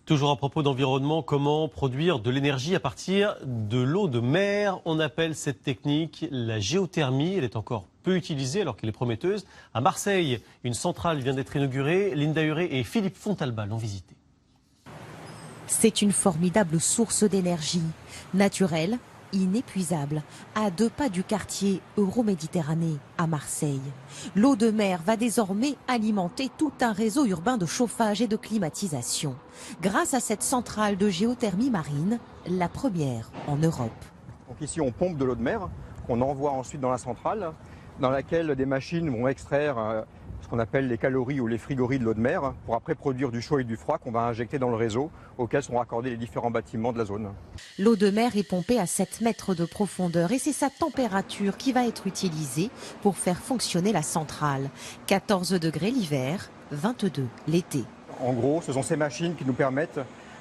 Toujours à propos d'environnement, comment produire de l'énergie à partir de l'eau de mer? On appelle cette technique la géothermie. Elle est encore peu utilisée alors qu'elle est prometteuse. À Marseille, une centrale vient d'être inaugurée. Linda Huré et Philippe Fontalba l'ont visitée. C'est une formidable source d'énergie, naturelle, inépuisable, à 2 pas du quartier Euroméditerranée à Marseille. L'eau de mer va désormais alimenter tout un réseau urbain de chauffage et de climatisation. Grâce à cette centrale de géothermie marine, la première en Europe. Donc ici on pompe de l'eau de mer qu'on envoie ensuite dans la centrale, dans laquelle des machines vont extraire ce qu'on appelle les calories ou les frigories de l'eau de mer pour après produire du chaud et du froid qu'on va injecter dans le réseau auquel sont raccordés les différents bâtiments de la zone. L'eau de mer est pompée à 7 mètres de profondeur et c'est sa température qui va être utilisée pour faire fonctionner la centrale. 14 degrés l'hiver, 22 l'été. En gros, ce sont ces machines qui nous permettent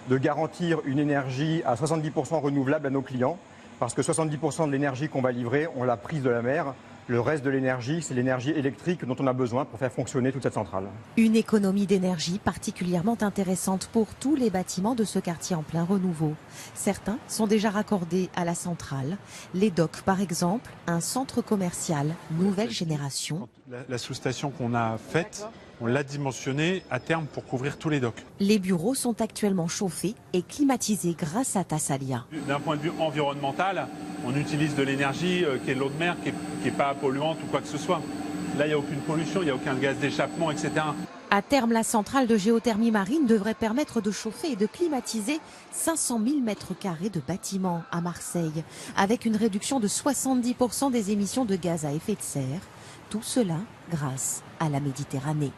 de garantir une énergie à 70% renouvelable à nos clients parce que 70% de l'énergie qu'on va livrer, on l'a prise de la mer. Le reste de l'énergie, c'est l'énergie électrique dont on a besoin pour faire fonctionner toute cette centrale. Une économie d'énergie particulièrement intéressante pour tous les bâtiments de ce quartier en plein renouveau. Certains sont déjà raccordés à la centrale. Les docks, par exemple, un centre commercial nouvelle génération. La sous-station qu'on a faite, on l'a dimensionnée à terme pour couvrir tous les docks. Les bureaux sont actuellement chauffés et climatisés grâce à Tassalia. D'un point de vue environnemental, on utilise de l'énergie qui est de l'eau de mer, qui n'est pas polluante ou quoi que ce soit. Là, il n'y a aucune pollution, il n'y a aucun gaz d'échappement, etc. À terme, la centrale de géothermie marine devrait permettre de chauffer et de climatiser 500 000 mètres carrés de bâtiments à Marseille, avec une réduction de 70% des émissions de gaz à effet de serre. Tout cela grâce à la Méditerranée.